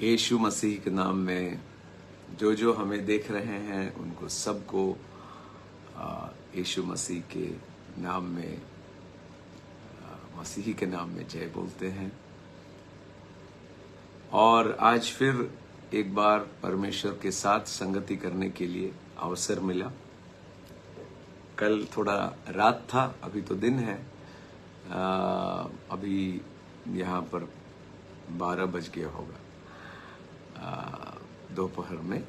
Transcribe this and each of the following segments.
यीशु मसीह के नाम में जो जो हमें देख रहे हैं उनको सबको यीशु मसीह के नाम में, मसीही के नाम में जय बोलते हैं। और आज फिर एक बार परमेश्वर के साथ संगति करने के लिए अवसर मिला। कल थोड़ा रात था, अभी तो दिन है। अभी यहाँ पर 12 बज गया होगा दोपहर में।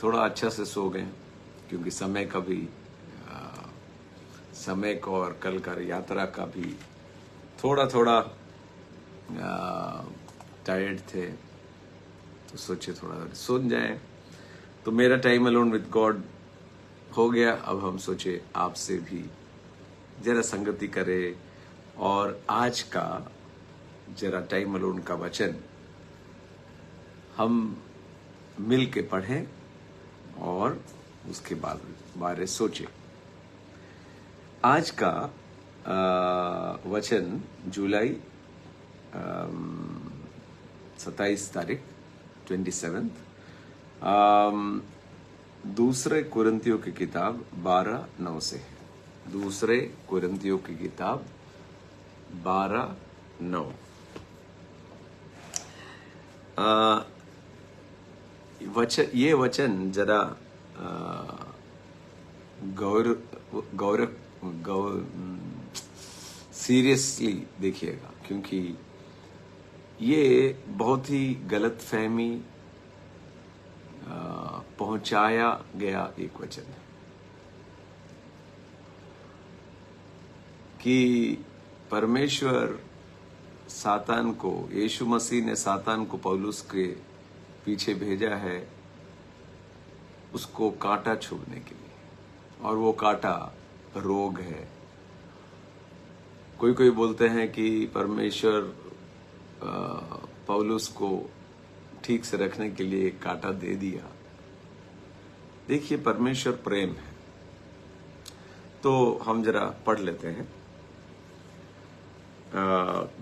थोड़ा अच्छा से सो गए क्योंकि समय का भी समय का और कल का यात्रा का भी थोड़ा थोड़ा टायर्ड थे, तो सोचे थोड़ा सो जाए। तो मेरा टाइम अलोन विद गॉड हो गया। अब हम सोचे आपसे भी जरा संगति करें और आज का जरा टाइम अलोन का वचन हम मिल के पढ़ें और उसके बाद बारे सोचें। आज का वचन जुलाई 27 तारीख 27 दूसरे कुरिन्थियों की किताब 12:9 से है। दूसरे कुरिन्थियों की किताब 12:9। ये वचन जरा सीरियसली देखिएगा, क्योंकि ये बहुत ही गलतफहमी पहुंचाया गया एक वचन है कि परमेश्वर सातान को, यीशु मसीह ने सातान को पौलुस के पीछे भेजा है उसको कांटा छुड़ने के लिए, और वो कांटा रोग है। कोई कोई बोलते हैं कि परमेश्वर पौलुस को ठीक से रखने के लिए एक कांटा दे दिया। देखिए, परमेश्वर प्रेम है। तो हम जरा पढ़ लेते हैं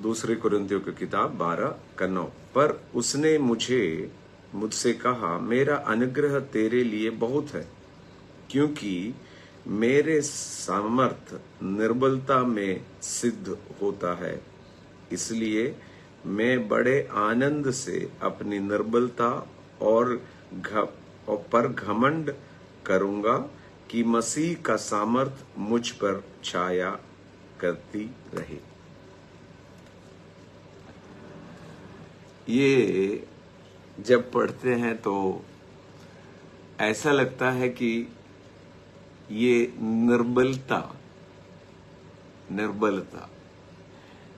दूसरे कुरिन्थियों की किताब 12:9। पर उसने मुझसे कहा, मेरा अनुग्रह तेरे लिए बहुत है, क्योंकि मेरे सामर्थ निर्बलता में सिद्ध होता है। इसलिए मैं बड़े आनंद से अपनी निर्बलता पर घमंड करूंगा कि मसीह का सामर्थ मुझ पर छाया करती रहे। ये जब पढ़ते हैं तो ऐसा लगता है कि ये निर्बलता,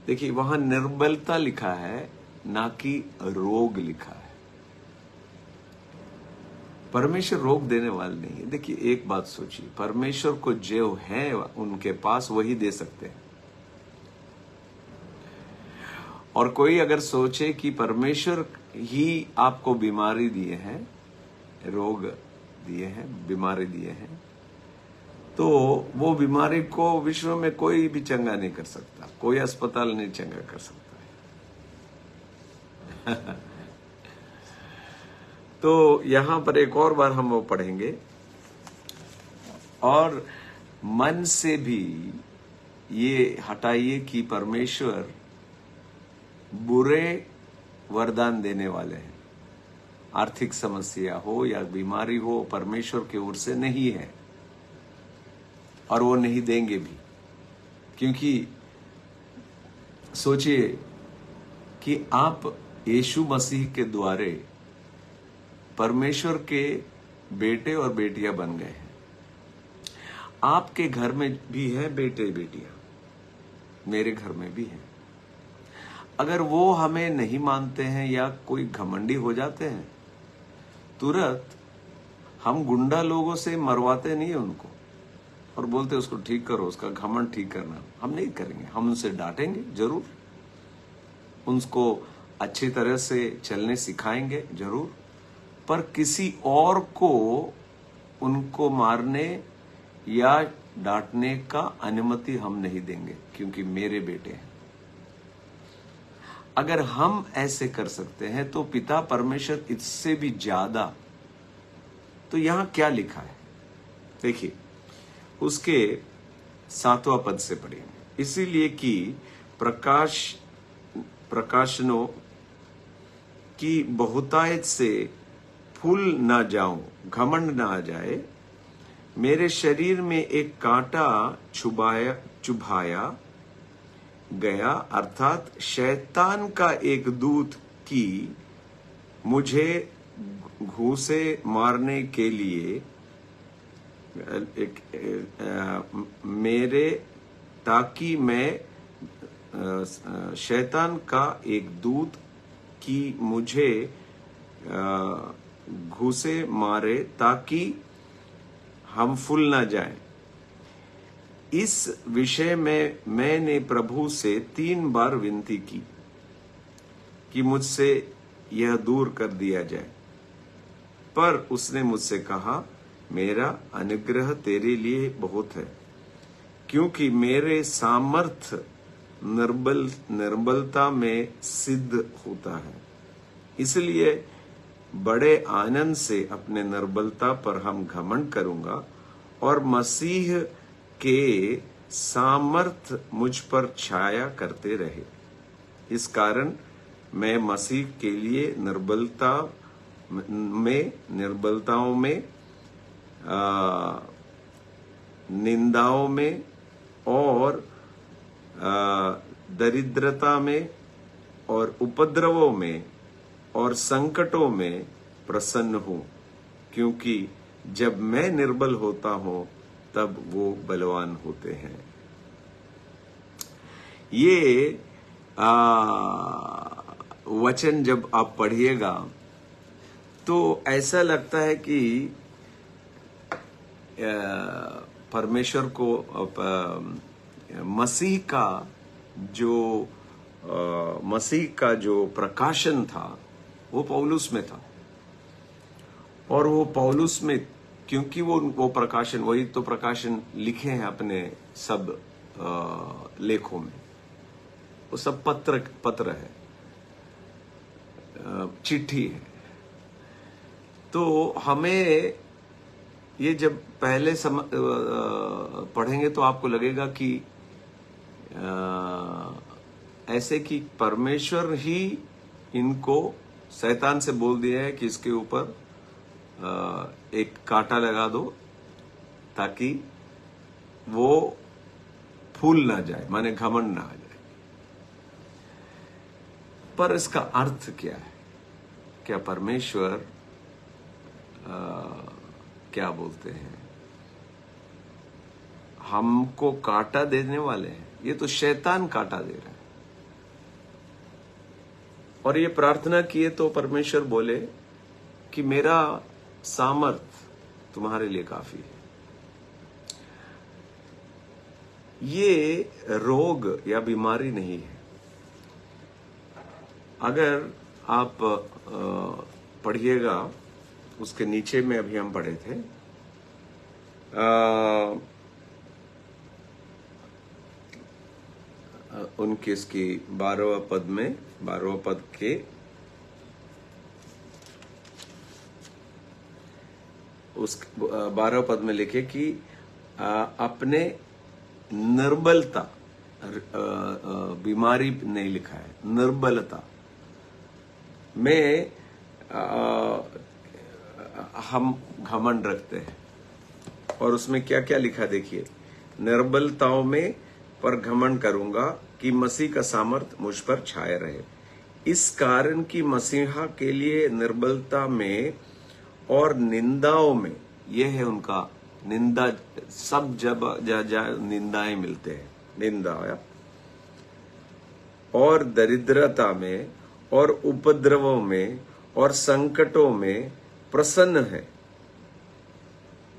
देखिए वहां निर्बलता लिखा है, ना कि रोग लिखा है। परमेश्वर रोग देने वाले नहीं है। देखिए एक बात सोचिए, परमेश्वर को जो है उनके पास वही दे सकते हैं। और कोई अगर सोचे कि परमेश्वर ही आपको बीमारी दिए हैं, रोग दिए हैं, बीमारी दिए हैं, तो वो बीमारी को विश्व में कोई भी चंगा नहीं कर सकता, कोई अस्पताल नहीं चंगा कर सकता है। तो यहां पर एक और बार हम वो पढ़ेंगे, और मन से भी ये हटाइए कि परमेश्वर बुरे वरदान देने वाले हैं। आर्थिक समस्या हो या बीमारी हो, परमेश्वर की ओर से नहीं है, और वो नहीं देंगे भी। क्योंकि सोचिए कि आप यीशु मसीह के द्वारे परमेश्वर के बेटे और बेटियां बन गए हैं। आपके घर में भी है बेटे बेटियां, मेरे घर में भी है। अगर वो हमें नहीं मानते हैं या कोई घमंडी हो जाते हैं, तुरंत हम गुंडा लोगों से मरवाते नहीं है उनको और बोलते उसको ठीक करो, उसका घमंड ठीक करना। हम नहीं करेंगे, हम उनसे डांटेंगे जरूर, उनको अच्छी तरह से चलने सिखाएंगे जरूर, पर किसी और को उनको मारने या डांटने का अनुमति हम नहीं देंगे, क्योंकि मेरे बेटे हैं। अगर हम ऐसे कर सकते हैं तो पिता परमेश्वर इससे भी ज्यादा। तो यहां क्या लिखा है देखिए, उसके 7वां पद से पढ़ेंगे। इसीलिए कि प्रकाशनों की बहुतायत से फूल ना जाऊं, घमंड ना आ जाए। मेरे शरीर में एक कांटा चुभाया गया, अर्थात शैतान का एक दूत की मुझे घूसे मारने के लिए मेरे, ताकि मैं शैतान का एक दूत की मुझे घूसे मारे, ताकि हम फूल ना जाएं। इस विषय में मैंने प्रभु से 3 बार विनती की कि मुझसे यह दूर कर दिया जाए, पर उसने मुझसे कहा, मेरा अनुग्रह तेरे लिए बहुत है, क्योंकि मेरे सामर्थ्य निर्बलता में सिद्ध होता है। इसलिए बड़े आनंद से अपने निर्बलता पर हम घमंड करूंगा, और मसीह के सामर्थ मुझ पर छाया करते रहे। इस कारण मैं मसीह के लिए निर्बलताओं में, निंदाओं में और दरिद्रता में और उपद्रवों में और संकटों में प्रसन्न हूं, क्योंकि जब मैं निर्बल होता हूं तब वो बलवान होते हैं। ये वचन जब आप पढ़िएगा तो ऐसा लगता है कि परमेश्वर को मसीह का जो प्रकाशन था वो पौलुस में था, और वो पौलुस में, क्योंकि वो प्रकाशन, वही तो प्रकाशन लिखे हैं अपने सब लेखों में, वो सब पत्र है, चिट्ठी है। तो हमें ये जब पहले पढ़ेंगे तो आपको लगेगा कि ऐसे कि परमेश्वर ही इनको शैतान से बोल दिया है कि इसके ऊपर एक कांटा लगा दो ताकि वो फूल ना जाए, माने घमंड ना आ जाए। पर इसका अर्थ क्या है? क्या परमेश्वर क्या बोलते हैं, हमको कांटा देने वाले हैं? ये तो शैतान कांटा दे रहा है। और ये प्रार्थना किए तो परमेश्वर बोले कि मेरा सामर्थ तुम्हारे लिए काफी है। ये रोग या बीमारी नहीं है। अगर आप पढ़िएगा, उसके नीचे में अभी हम पढ़े थे, उनके इसकी 12वां पद में, 12वां पद के उस 12वां पद में लिखे कि अपने निर्बलता, बीमारी नहीं लिखा है, निर्बलता में हम घमंड रखते हैं। और उसमें क्या क्या लिखा देखिए, निर्बलताओं में पर घमंड करूंगा कि मसीह का सामर्थ मुझ पर छाया रहे। इस कारण कि मसीहा के लिए निर्बलता में और निंदाओं में, यह है उनका निंदा, सब जब निंदाएं मिलते हैं, निंदा और दरिद्रता में और उपद्रवों में और संकटों में प्रसन्न है,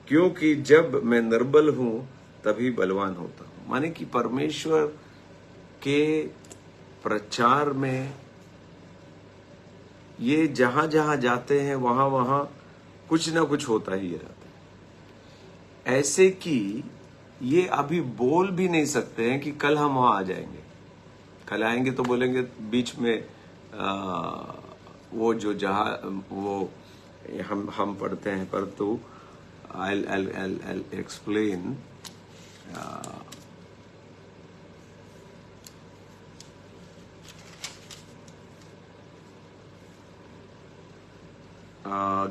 क्योंकि जब मैं निर्बल हूं तभी बलवान होता हूं। माने कि परमेश्वर के प्रचार में ये जहां जहां जाते हैं वहां वहां कुछ ना कुछ होता ही रहता है। ऐसे कि ये अभी बोल भी नहीं सकते हैं कि कल हम वहां आ जाएंगे, कल आएंगे तो बोलेंगे बीच में वो जो वो हम पढ़ते हैं, परंतु I'll explain.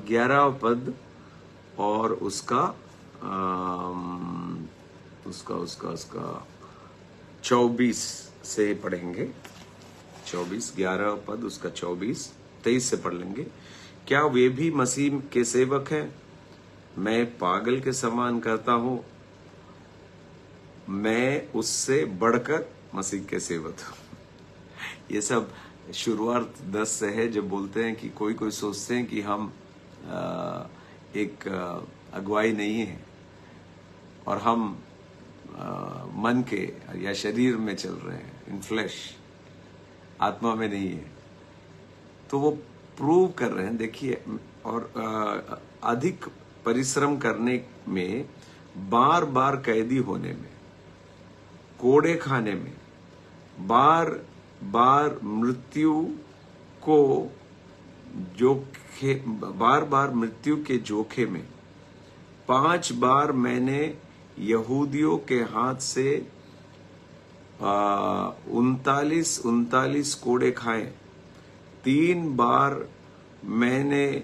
ग्यारह पद और उसका 24 से पढ़ेंगे। 24, 11 पद उसका 24, 23 से पढ़ लेंगे। क्या वे भी मसीह के सेवक हैं? मैं पागल के समान करता हूं, मैं उससे बढ़कर मसीह के सेवक हूं। ये सब शुरुआत 10 से है, जब बोलते हैं कि कोई सोचते हैं कि हम एक अगुवाई नहीं है और हम मन के या शरीर में चल रहे हैं, इन फ्लैश, आत्मा में नहीं है, तो वो प्रूव कर रहे हैं। देखिए, और अधिक परिश्रम करने में, बार बार कैदी होने में, कोड़े खाने में, बार बार मृत्यु के जोखे में, 5 बार मैंने यहूदियों के हाथ से 39 कोड़े खाए, 3 बार मैंने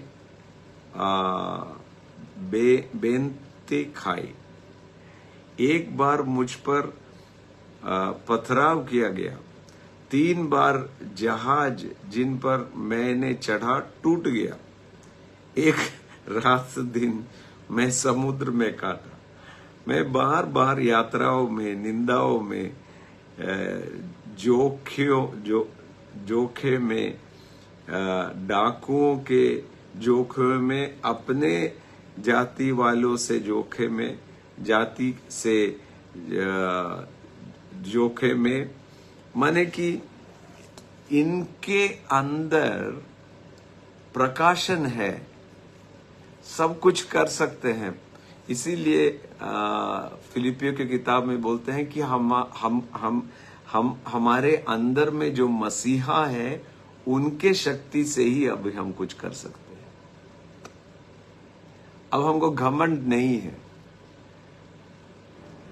बेंते खाई, 1 बार मुझ पर पथराव किया गया, 3 बार जहाज जिन पर मैंने चढ़ा टूट गया, 1 रात दिन मैं समुद्र में काटा, मैं बार बार यात्राओं में, निंदाओं में, जोखे में, डाकुओं के जोखे में, अपने जाति वालों से जोखे में, जाति से जोखे में, माने कि इनके अंदर प्रकाशन है, सब कुछ कर सकते हैं। इसीलिए फिलिपियों की किताब में बोलते हैं कि हमारे अंदर में जो मसीहा है, उनके शक्ति से ही अब हम कुछ कर सकते हैं। अब हमको घमंड नहीं है,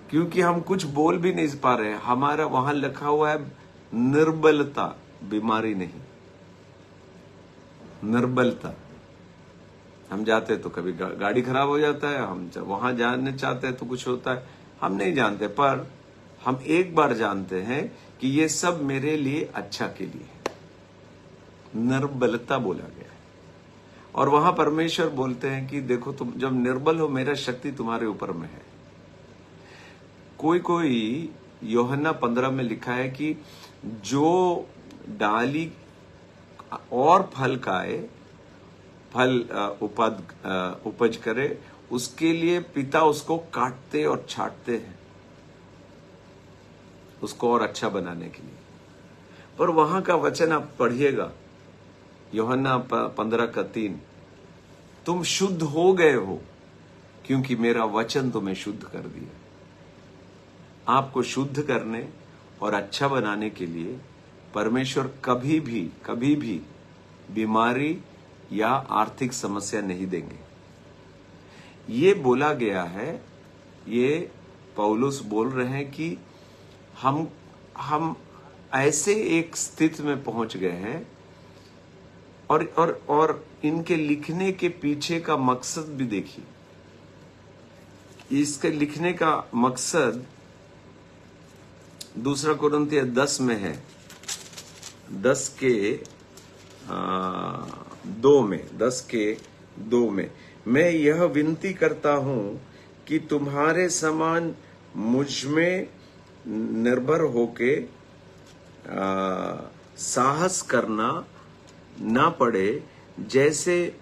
क्योंकि हम कुछ बोल भी नहीं पा रहे। हमारा वहां लिखा हुआ है निर्बलता, बीमारी नहीं, निर्बलता। हम जाते तो कभी गाड़ी खराब हो जाता है, हम वहां जाने चाहते हैं तो कुछ होता है, हम नहीं जानते, पर हम एक बार जानते हैं कि ये सब मेरे लिए अच्छा के लिए है। निर्बलता बोला गया है, और वहां परमेश्वर बोलते हैं कि देखो, तुम जब निर्बल हो, मेरा शक्ति तुम्हारे ऊपर में है। कोई यूहन्ना 15 में लिखा है कि जो डाली और फल खाए, फल उपज करे, उसके लिए पिता उसको काटते और छांटते हैं, उसको और अच्छा बनाने के लिए। पर वहां का वचन आप पढ़िएगा, यूहन्ना 15:3, तुम शुद्ध हो गए हो क्योंकि मेरा वचन तुम्हें शुद्ध कर दिया। आपको शुद्ध करने और अच्छा बनाने के लिए परमेश्वर कभी भी बीमारी या आर्थिक समस्या नहीं देंगे। ये बोला गया है, ये पौलुस बोल रहे हैं कि हम ऐसे एक स्थिति में पहुंच गए हैं, और इनके लिखने के पीछे का मकसद भी देखिए। इसके लिखने का मकसद 2 कोरिन्थियों 10 में है, 10 के 2 में, मैं यह विनती करता हूं कि तुम्हारे समान मुझ में निर्भर होके साहस करना ना पड़े, जैसे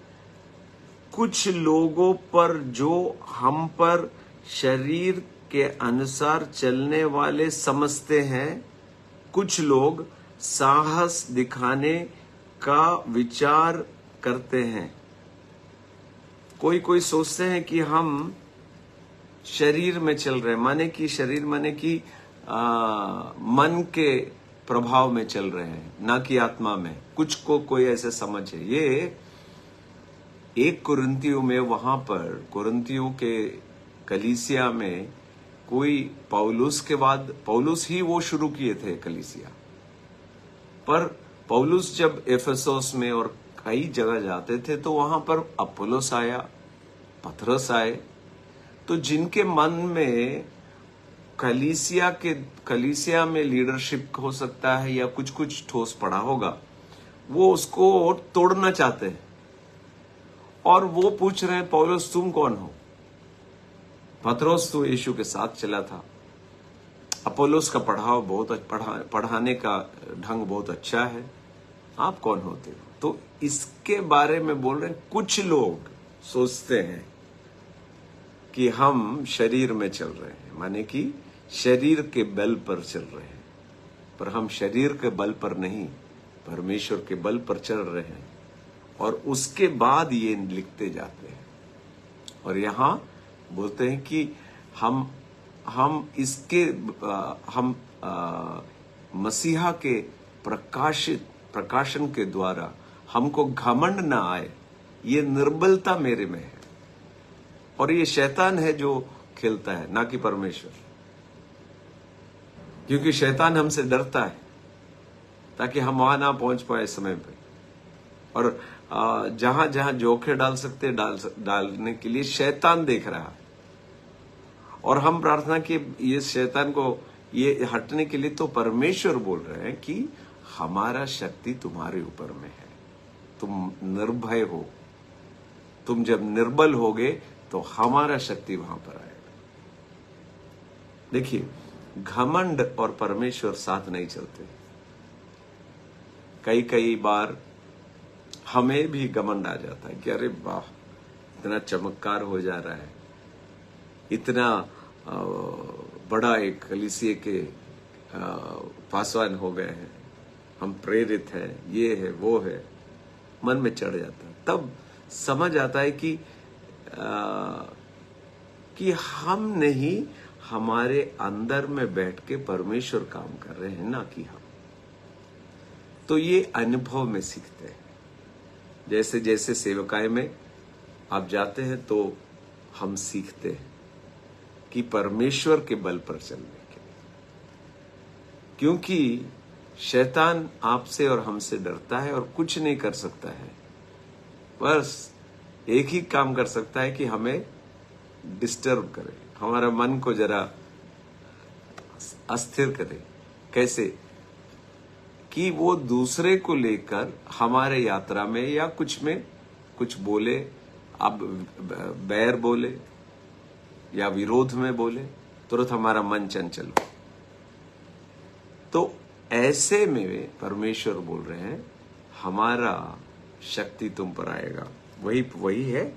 कुछ लोगों पर जो हम पर शरीर के अनुसार चलने वाले समझते हैं। कुछ लोग साहस दिखाने का विचार करते हैं। कोई सोचते हैं कि हम शरीर में चल रहे हैं, माने कि शरीर माने कि मन के प्रभाव में चल रहे हैं, ना कि आत्मा में। कुछ को कोई ऐसे समझ है। ये 1 कुरिन्थियों में, वहां पर कुरिन्थियों के कलीसिया में कोई पौलुस के बाद, पौलुस ही वो शुरू किए थे कलीसिया, पर पौलुस जब एफेसोस में और कई जगह जाते थे तो वहां पर अपोलोस आया, पतरस आए। तो जिनके मन में कलीसिया में लीडरशिप हो सकता है या कुछ कुछ ठोस पड़ा होगा, वो उसको तोड़ना चाहते हैं और वो पूछ रहे हैं, पौलुस तुम कौन हो? पतरस तो यीशु के साथ चला था, अपोलोस का पढ़ाने का ढंग बहुत अच्छा है, आप कौन होते हो? तो इसके बारे में बोल रहे हैं। कुछ लोग सोचते हैं कि हम शरीर में चल रहे हैं, माने कि शरीर के बल पर चल रहे हैं, पर हम शरीर के बल पर नहीं, परमेश्वर के बल पर चल रहे हैं। और उसके बाद ये लिखते जाते हैं और यहां बोलते हैं कि हम मसीहा के प्रकाशन के द्वारा हमको घमंड ना आए, ये निर्बलता मेरे में है। और ये शैतान है जो खेलता है, ना कि परमेश्वर, क्योंकि शैतान हमसे डरता है ताकि हम वहां ना पहुंच पाए समय पे। और जहां जहां जोखे डाल सकते डालने के लिए शैतान देख रहा है। और हम प्रार्थना कि ये शैतान को ये हटने के लिए, तो परमेश्वर बोल रहे हैं कि हमारा शक्ति तुम्हारे ऊपर में है, तुम निर्भय हो। तुम जब निर्बल होगे तो हमारा शक्ति वहां पर आएगा। देखिए, घमंड और परमेश्वर साथ नहीं चलते। कई बार हमें भी घमंड आ जाता है कि अरे वाह, इतना चमत्कार हो जा रहा है, इतना बड़ा एक कलीसिया के पासवान हो गए हैं, हम प्रेरित हैं, ये है वो है, मन में चढ़ जाता है। तब समझ आता है कि हम नहीं, हमारे अंदर में बैठ के परमेश्वर काम कर रहे हैं, ना कि हम। तो ये अनुभव में सीखते हैं। जैसे जैसे सेवकाई में आप जाते हैं तो हम सीखते हैं कि परमेश्वर के बल पर चलने के लिए, क्योंकि शैतान आपसे और हमसे डरता है और कुछ नहीं कर सकता है। बस एक ही काम कर सकता है कि हमें डिस्टर्ब करे, हमारा मन को जरा अस्थिर करे। कैसे? कि वो दूसरे को लेकर हमारे यात्रा में या कुछ में कुछ बोले, अब बैर बोले या विरोध में बोले, तुरंत हमारा मन चंचल हो। तो ऐसे में परमेश्वर बोल रहे हैं, हमारा शक्ति तुम पर आएगा। वही है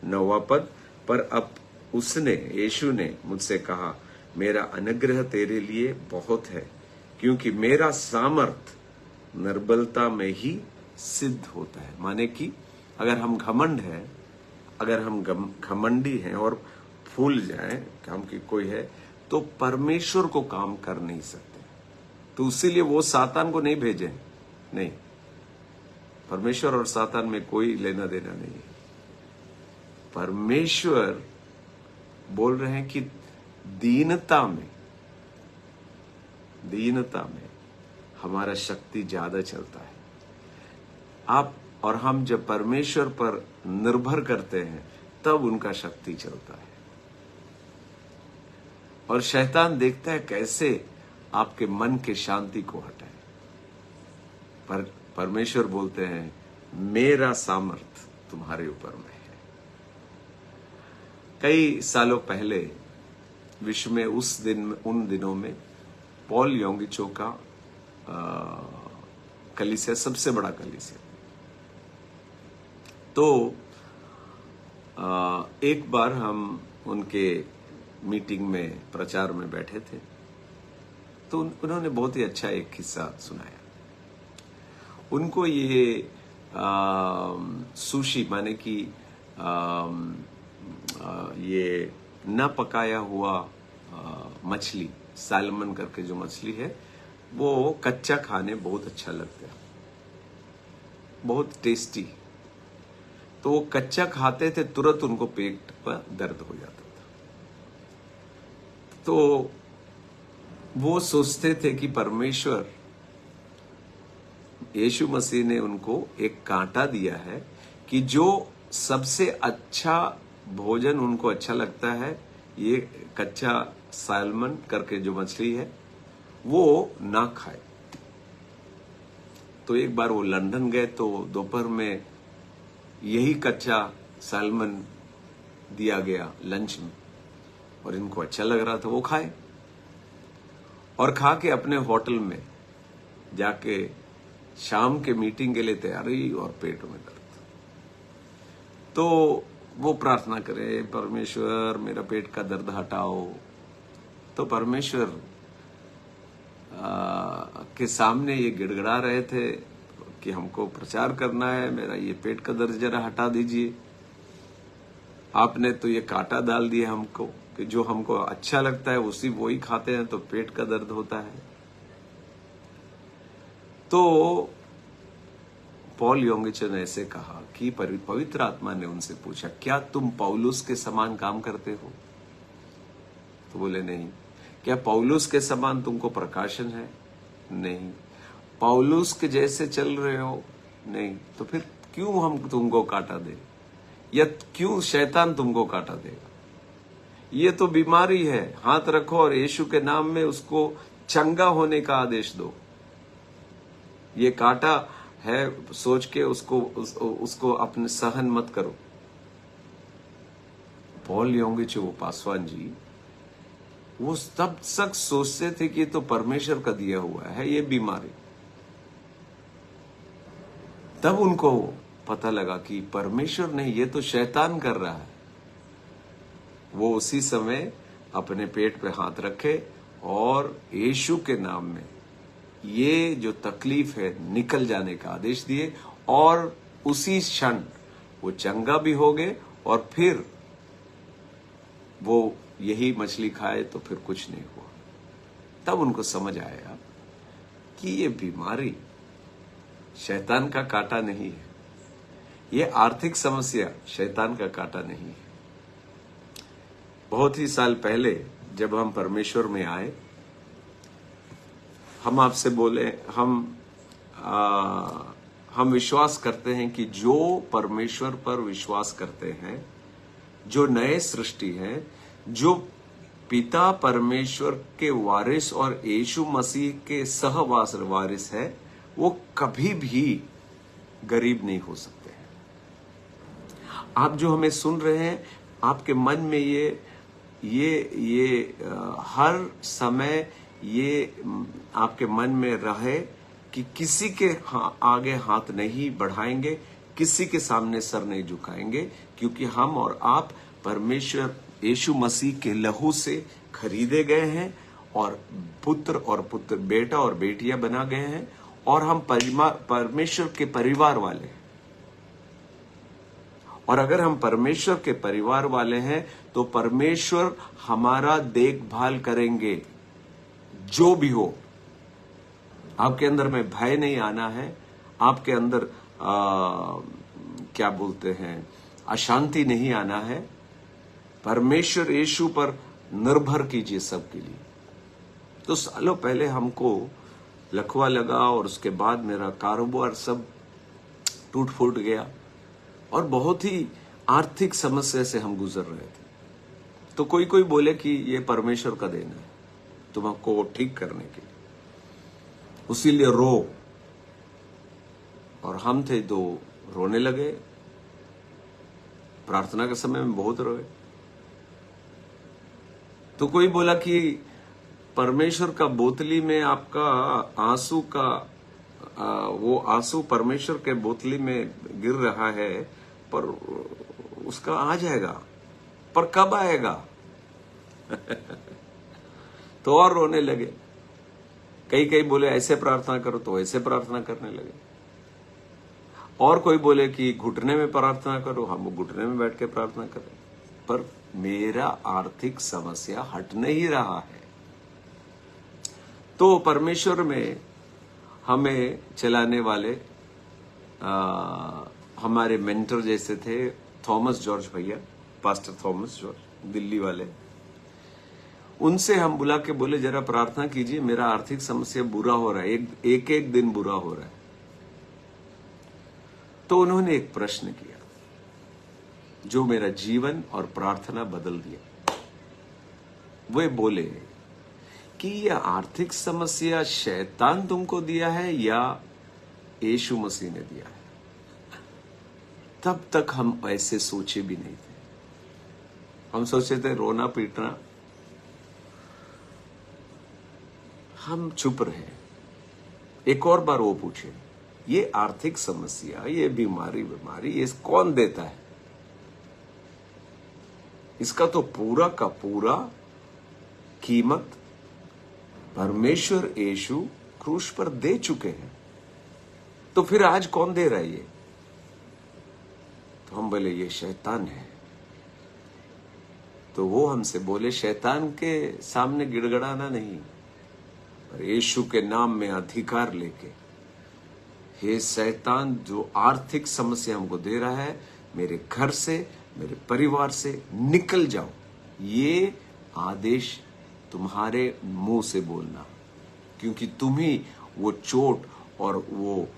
9वां पद। पर अब उसने, यीशु ने मुझसे कहा, मेरा अनुग्रह तेरे लिए बहुत है, क्योंकि मेरा सामर्थ निर्बलता में ही सिद्ध होता है। माने कि अगर हम घमंड है, अगर हम घमंडी हैं और फूल जाए काम की कोई है, तो परमेश्वर को काम कर नहीं सकते। तो इसीलिए वो सातान को नहीं भेजे। नहीं, परमेश्वर और सातान में कोई लेना देना नहीं है। परमेश्वर बोल रहे हैं कि दीनता में हमारा शक्ति ज्यादा चलता है। आप और हम जब परमेश्वर पर निर्भर करते हैं तब उनका शक्ति चलता है। और शैतान देखता है कैसे आपके मन के शांति को हटाए। पर परमेश्वर बोलते हैं, मेरा सामर्थ तुम्हारे ऊपर में है। कई सालों पहले विश्व में उन दिनों में पॉल योंगिचो का कलीसिया सबसे बड़ा कलीसिया। तो एक बार हम उनके मीटिंग में, प्रचार में बैठे थे, तो उन्होंने बहुत ही अच्छा एक किस्सा सुनाया। उनको ये सुशी माने कि ये न पकाया हुआ मछली, सैल्मन करके जो मछली है, वो कच्चा खाने बहुत अच्छा लगता है, बहुत टेस्टी। तो वो कच्चा खाते थे, तुरंत उनको पेट पर दर्द हो जाता था। तो वो सोचते थे कि परमेश्वर, यीशु मसीह ने उनको एक कांटा दिया है कि जो सबसे अच्छा भोजन उनको अच्छा लगता है, ये कच्चा सैल्मन करके जो मछली है, वो ना खाए। तो एक बार वो लंदन गए तो दोपहर में यही कच्चा सैल्मन दिया गया लंच में, और इनको अच्छा लग रहा था, वो खाए और खा के अपने होटल में जाके शाम के मीटिंग के लिए तैयारी और पेट में दर्द। तो वो प्रार्थना करे, परमेश्वर मेरा पेट का दर्द हटाओ। तो परमेश्वर के सामने ये गिड़गिड़ा रहे थे कि हमको प्रचार करना है, मेरा ये पेट का दर्द जरा हटा दीजिए। आपने तो ये कांटा डाल दिया हमको कि जो हमको अच्छा लगता है उसी वही खाते हैं, तो पेट का दर्द होता है। तो पॉल योंगिचन ने ऐसे कहा कि पवित्र आत्मा ने उनसे पूछा, क्या तुम पौलुस के समान काम करते हो? तो बोले नहीं। क्या पौलुस के समान तुमको प्रकाशन है? नहीं। पौलुस के जैसे चल रहे हो? नहीं। तो फिर क्यों हम तुमको काटा दे, या क्यों शैतान तुमको काटा देगा? ये तो बीमारी है, हाथ रखो और यीशु के नाम में उसको चंगा होने का आदेश दो। ये काटा है सोच के उसको अपने सहन मत करो। पॉल योंगिच वो पासवान जी, वो तब तक सोचते थे कि ये तो परमेश्वर का दिया हुआ है ये बीमारी। तब उनको पता लगा कि परमेश्वर नहीं, ये तो शैतान कर रहा है। वो उसी समय अपने पेट पे हाथ रखे और यीशु के नाम में ये जो तकलीफ है निकल जाने का आदेश दिए, और उसी क्षण वो चंगा भी हो गए। और फिर वो यही मछली खाए तो फिर कुछ नहीं हुआ। तब उनको समझ आया कि ये बीमारी शैतान का कांटा नहीं है, ये आर्थिक समस्या शैतान का कांटा नहीं है। बहुत ही साल पहले जब हम परमेश्वर में आए, हम आपसे बोले, हम विश्वास करते हैं कि जो परमेश्वर पर विश्वास करते हैं, जो नए सृष्टि हैं, जो पिता परमेश्वर के वारिस और यीशु मसीह के सहवास वारिस है, वो कभी भी गरीब नहीं हो सकते हैं। आप जो हमें सुन रहे हैं, आपके मन में ये हर समय ये आपके मन में रहे कि किसी के आगे हाथ नहीं बढ़ाएंगे, किसी के सामने सर नहीं झुकाएंगे, क्योंकि हम और आप परमेश्वर यीशु मसीह के लहू से खरीदे गए हैं, और पुत्र बेटा और बेटियां बना गए हैं, और हम परमेश्वर के परिवार वाले हैं। और अगर हम परमेश्वर के परिवार वाले हैं तो परमेश्वर हमारा देखभाल करेंगे, जो भी हो। आपके अंदर में भय नहीं आना है, आपके अंदर क्या बोलते हैं, अशांति नहीं आना है। परमेश्वर यीशु पर निर्भर कीजिए सबके लिए। तो सालों पहले हमको लकवा लगा, और उसके बाद मेरा कारोबार सब टूट फूट गया, और बहुत ही आर्थिक समस्या से हम गुजर रहे थे। तो कोई बोले कि ये परमेश्वर का देना है तुमको ठीक करने के लिए, उसीलिए रो। और हम थे तो रोने लगे, प्रार्थना के समय में बहुत रोए। तो कोई बोला कि परमेश्वर का बोतली में आपका आंसू का वो आंसू परमेश्वर के बोतली में गिर रहा है, पर उसका आ जाएगा, पर कब आएगा? तो और रोने लगे। कई बोले ऐसे प्रार्थना करो, तो ऐसे प्रार्थना करने लगे। और कोई बोले कि घुटने में प्रार्थना करो, हम घुटने में बैठ के प्रार्थना करें। पर मेरा आर्थिक समस्या हट नहीं रहा है। तो परमेश्वर में हमें चलाने वाले हमारे मेंटर जैसे थे थॉमस जॉर्ज भैया, पास्टर थॉमस जॉर्ज दिल्ली वाले। उनसे हम बुला के बोले जरा प्रार्थना कीजिए, मेरा आर्थिक समस्या बुरा हो रहा है, एक एक दिन बुरा हो रहा है। तो उन्होंने एक प्रश्न किया जो मेरा जीवन और प्रार्थना बदल दिया। वे बोले कि यह आर्थिक समस्या शैतान तुमको दिया है या यीशु मसीह ने दिया है? तब तक हम ऐसे सोचे भी नहीं थे। हम सोचे थे रोना पीटना, हम चुप रहे। एक और बार वो पूछे, ये आर्थिक समस्या, ये बीमारी ये कौन देता है? इसका तो पूरा का पूरा कीमत परमेश्वर यीशु क्रूस पर दे चुके हैं, तो फिर आज कौन दे रहा है ये? तो हम बोले ये शैतान है। तो वो हमसे बोले शैतान के सामने गिड़गड़ाना नहीं, पर यीशु के नाम में अधिकार लेके, हे शैतान जो आर्थिक समस्या हमको दे रहा है, मेरे घर से, मेरे परिवार से निकल जाओ। ये आदेश तुम्हारे मुंह से बोलना, क्योंकि तुम ही वो चोट और वो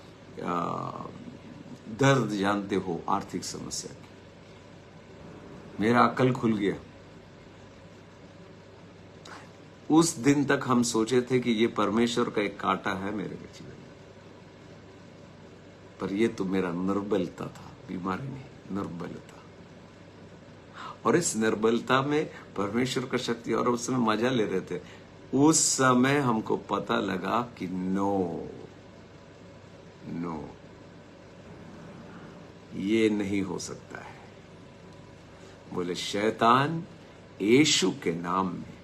दर्द जानते हो आर्थिक समस्या की। मेरा अकल खुल गया। उस दिन तक हम सोचे थे कि ये परमेश्वर का एक कांटा है मेरे जीवन में, पर ये तो मेरा निर्बलता था, बीमारी नहीं, निर्बलता। और इस निर्बलता में परमेश्वर का शक्ति, और उस समय मजा ले रहे थे। उस समय हमको पता लगा कि नो, ये नहीं हो सकता है। बोले शैतान, यीशु के नाम में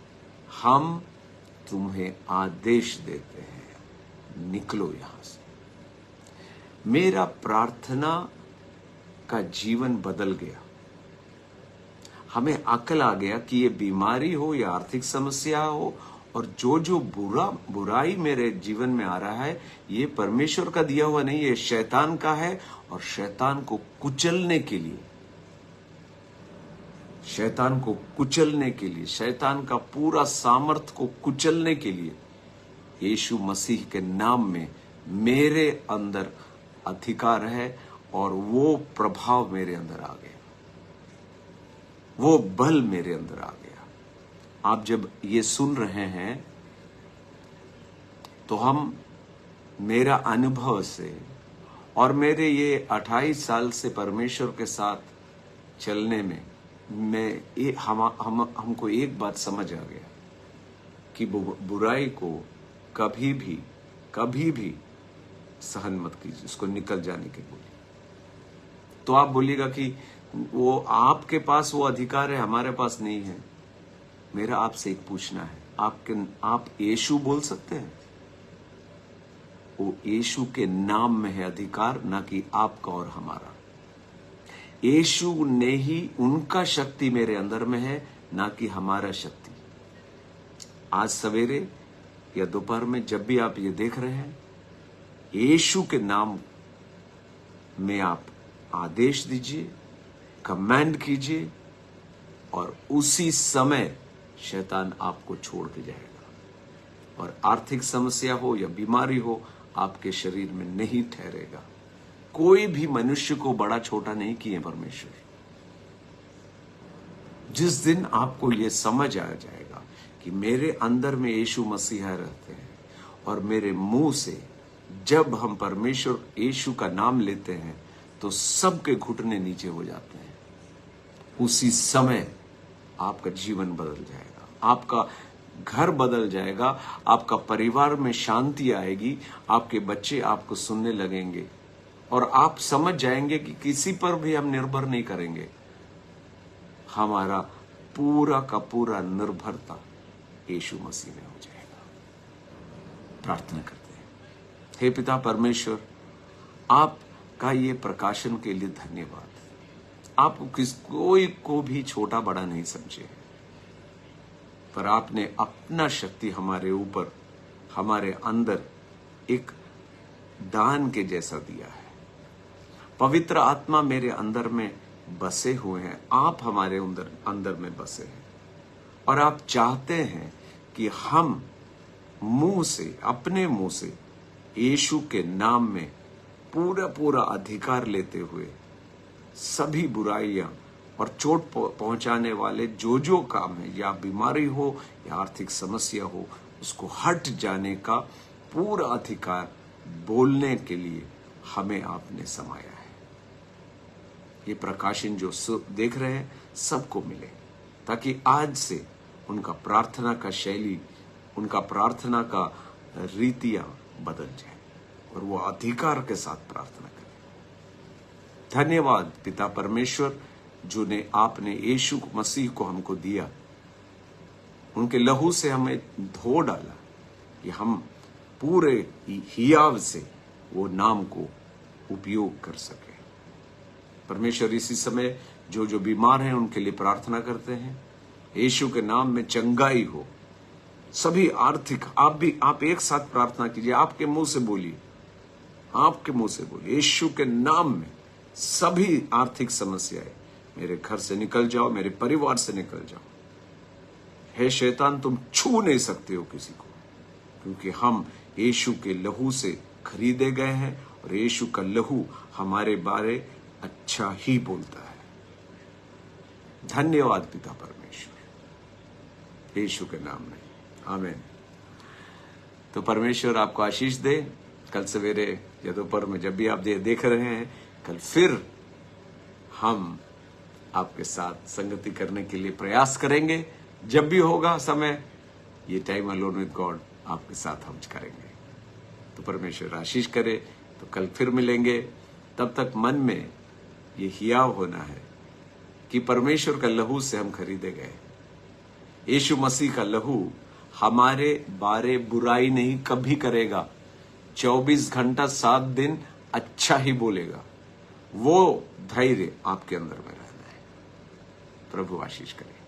हम तुम्हें आदेश देते हैं, निकलो यहां से। मेरा प्रार्थना का जीवन बदल गया। हमें अकल आ गया कि ये बीमारी हो या आर्थिक समस्या हो, और जो बुराई मेरे जीवन में आ रहा है, ये परमेश्वर का दिया हुआ नहीं, ये शैतान का है। और शैतान को कुचलने के लिए, शैतान का पूरा सामर्थ को कुचलने के लिए यीशु मसीह के नाम में मेरे अंदर अधिकार है, और वो प्रभाव मेरे अंदर आ गया, वो बल मेरे अंदर आ गया। आप जब ये सुन रहे हैं तो हम, मेरा अनुभव से और मेरे ये 28 साल से परमेश्वर के साथ चलने में, हमको एक बात समझ आ गया कि बुराई को कभी भी सहन मत कीजिए, उसको निकल जाने के बोलिए। तो आप बोलिएगा कि वो आपके पास वो अधिकार है, हमारे पास नहीं है। मेरा आपसे एक पूछना है, आप यीशु बोल सकते हैं? वो यीशु के नाम में है अधिकार, ना कि आपका और हमारा। यीशु ने ही, उनका शक्ति मेरे अंदर में है, ना कि हमारा शक्ति। आज सवेरे या दोपहर में जब भी आप ये देख रहे हैं, यीशु के नाम में आप आदेश दीजिए, कमांड कीजिए, और उसी समय शैतान आपको छोड़ के जाएगा। और आर्थिक समस्या हो या बीमारी हो, आपके शरीर में नहीं ठहरेगा। कोई भी मनुष्य को बड़ा छोटा नहीं किए परमेश्वर। जिस दिन आपको यह समझ आ जाएगा कि मेरे अंदर में यीशु मसीह रहते हैं, और मेरे मुंह से जब हम परमेश्वर यीशु का नाम लेते हैं तो सबके घुटने नीचे हो जाते हैं, उसी समय आपका जीवन बदल जाएगा, आपका घर बदल जाएगा, आपका परिवार में शांति आएगी, आपके बच्चे आपको सुनने लगेंगे, और आप समझ जाएंगे कि किसी पर भी हम निर्भर नहीं करेंगे। हमारा पूरा का पूरा निर्भरता यीशु मसीह में हो जाएगा। प्रार्थना करते हैं। हे पिता परमेश्वर, आपका ये प्रकाशन के लिए धन्यवाद। आप कोई को भी छोटा बड़ा नहीं समझे, पर आपने अपना शक्ति हमारे ऊपर, हमारे अंदर एक दान के जैसा दिया है। पवित्र आत्मा मेरे अंदर में बसे हुए हैं, आप हमारे अंदर में बसे हैं, और आप चाहते हैं कि हम मुंह से, अपने मुंह से यीशु के नाम में पूरा अधिकार लेते हुए सभी बुराइयां और चोट पहुंचाने वाले जो काम है, या बीमारी हो या आर्थिक समस्या हो, उसको हट जाने का पूरा अधिकार बोलने के लिए हमें आपने समाया है। ये प्रकाशन जो देख रहे हैं सबको मिले, ताकि आज से उनका प्रार्थना का शैली, उनका प्रार्थना का रीतियां बदल जाए और वो अधिकार के साथ प्रार्थना करें। धन्यवाद पिता परमेश्वर, जो ने आपने यीशु मसीह को हमको दिया, उनके लहू से हमें धो डाला कि हम पूरे हियाव से वो नाम को उपयोग कर सके। परमेश्वर इसी समय जो बीमार हैं उनके लिए प्रार्थना करते हैं, यीशु के नाम में चंगाई हो। सभी आर्थिक, आप एक साथ प्रार्थना कीजिए, आपके मुंह से बोलिए, आपके मुंह से बोलिए, यीशु के नाम में सभी आर्थिक समस्याएं मेरे घर से निकल जाओ, मेरे परिवार से निकल जाओ। हे शैतान, तुम छू नहीं सकते हो किसी को, क्योंकि हम यीशु के लहू से खरीदे गए हैं और यीशु का लहू हमारे बारे अच्छा ही बोलता है। धन्यवाद पिता परमेश्वर, यीशु के नाम में, आमीन। तो परमेश्वर आपको आशीष दे। कल सवेरे या दोपहर में जब भी आप देख रहे हैं, कल फिर हम आपके साथ संगति करने के लिए प्रयास करेंगे। जब भी होगा समय, ये टाइम अलोन विद गॉड आपके साथ हम करेंगे। तो परमेश्वर आशीष करे। तो कल फिर मिलेंगे। तब तक मन में ये हियाव होना है कि परमेश्वर का लहू से हम खरीदे गए। यीशु मसीह का लहू हमारे बारे बुराई नहीं कभी करेगा। 24 घंटा 7 दिन अच्छा ही बोलेगा। वो धैर्य आपके अंदर में रहना है। प्रभु आशीष करे।